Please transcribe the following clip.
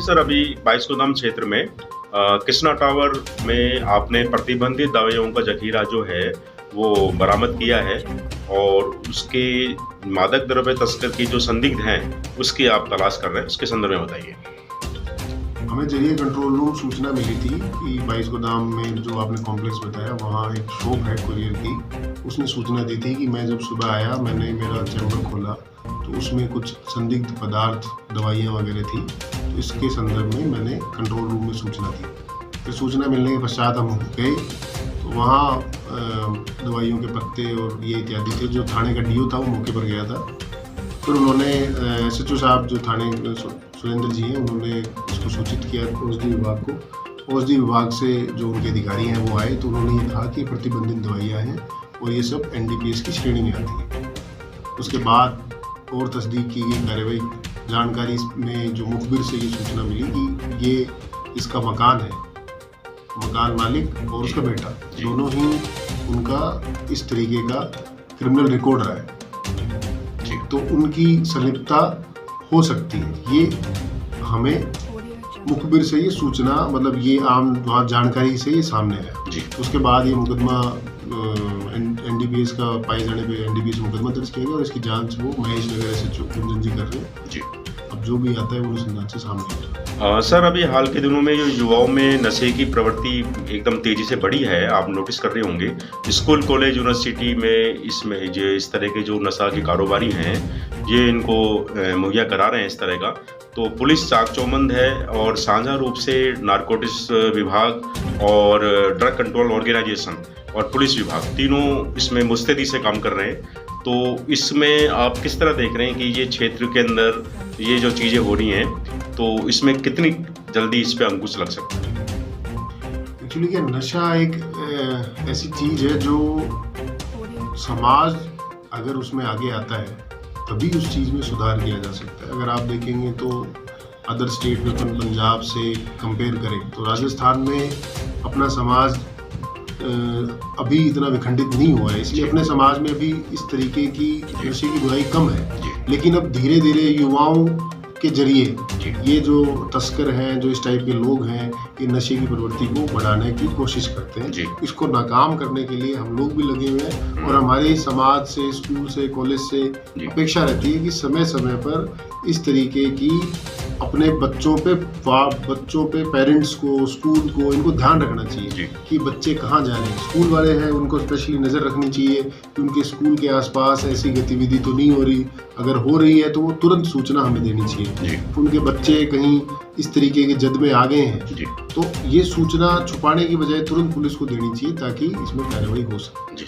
Sir, अभी 22 गोदाम क्षेत्र में कृष्णा टावर में आपने प्रतिबंधित दवाइयों का जखीरा जो है वो बरामद किया है और उसके मादक द्रव्य तस्कर की जो संदिग्ध हैं उसकी आप तलाश कर रहे हैं, उसके संदर्भ में बताइए। हमें जरिए कंट्रोल रूम सूचना मिली थी कि 22 गोदाम में जो आपने कॉम्प्लेक्स बताया वहाँ एक शॉप है कुरियर की। उसने सूचना दी थी कि मैं जब सुबह आया मैंने मेरा चैम्बर खोला तो उसमें कुछ संदिग्ध पदार्थ दवाइयाँ वगैरह थी। तो इसके संदर्भ में मैंने कंट्रोल रूम में सूचना दी। फिर सूचना मिलने के पश्चात हम गए तो वहाँ दवाइयों के पत्ते और ये इत्यादि थे। जो थाने का डीओ था वो मौके पर गया था। फिर उन्होंने SHO साहब जो थाने सुरेंद्र जी हैं उन्होंने इसको सूचित किया औषधि विभाग को। औषधि विभाग से जो उनके अधिकारी हैं वो आए तो उन्होंने ये कहा कि प्रतिबंधित दवाइयाँ हैं और ये सब NDPS की श्रेणी में आती है। उसके बाद और तस्दीक की गई कार्रवाई जानकारी में जो मुखबिर से ये सूचना मिली कि ये इसका मकान है, मकान मालिक और उसका बेटा दोनों ही उनका इस तरीके का क्रिमिनल रिकॉर्ड रहा है, तो उनकी संलिप्तता हो सकती है। ये हमें मुखबिर से ये सूचना मतलब ये आम जानकारी से ये सामने है। उसके बाद ये मुकदमा NDPS का पाए जाने पे NDPS मुकदमा दर्ज किया गया और इसकी जांच वो महेश नगर SHO कुंजन जी कर रहे हैं। अब जो भी आता है वो अनुसंधान से सामने आएगा। सर, अभी हाल के दिनों में जो युवाओं में नशे की प्रवृत्ति एकदम तेजी से बढ़ी है, आप नोटिस कर रहे होंगे। स्कूल, कॉलेज, यूनिवर्सिटी में इसमें जो इस तरह के जो नशा के कारोबारी हैं ये इनको मुहैया करा रहे हैं इस तरह का। तो पुलिस चाक चौबंद है और साझा रूप से नारकोटिक्स विभाग और ड्रग कंट्रोल ऑर्गेनाइजेशन और पुलिस विभाग तीनों इसमें मुस्तैदी से काम कर रहे हैं। तो इसमें आप किस तरह देख रहे हैं कि ये क्षेत्र के अंदर ये जो चीज़ें हो रही हैं तो इसमें कितनी जल्दी इस पे अंकुश लग सकता है? एक्चुअली क्या नशा एक ऐसी चीज़ है जो समाज अगर उसमें आगे आता है तभी उस चीज़ में सुधार किया जा सकता है। अगर आप देखेंगे तो अदर स्टेट में अपन पंजाब से कंपेयर करें तो राजस्थान में अपना समाज अभी इतना विखंडित नहीं हुआ है, इसलिए अपने समाज में अभी इस तरीके की नशे की बुराई कम है। लेकिन अब धीरे धीरे युवाओं के जरिए ये जो तस्कर हैं, जो इस टाइप के लोग हैं, ये नशे की प्रवृत्ति को बढ़ाने की कोशिश करते हैं। इसको नाकाम करने के लिए हम लोग भी लगे हुए हैं और हमारे समाज से, स्कूल से, कॉलेज से अपेक्षा रहती है कि समय समय पर इस तरीके की अपने बच्चों पे पेरेंट्स को, स्कूल को इनको ध्यान रखना चाहिए कि बच्चे कहाँ जा रहे हैं। स्कूल वाले हैं उनको स्पेशली नज़र रखनी चाहिए कि उनके स्कूल के आसपास ऐसी गतिविधि तो नहीं हो रही। अगर हो रही है तो वो तुरंत सूचना हमें देनी चाहिए। उनके बच्चे कहीं इस तरीके के जद में आ गए हैं तो ये सूचना छुपाने की बजाय तुरंत पुलिस को देनी चाहिए ताकि इसमें कार्रवाई हो सके।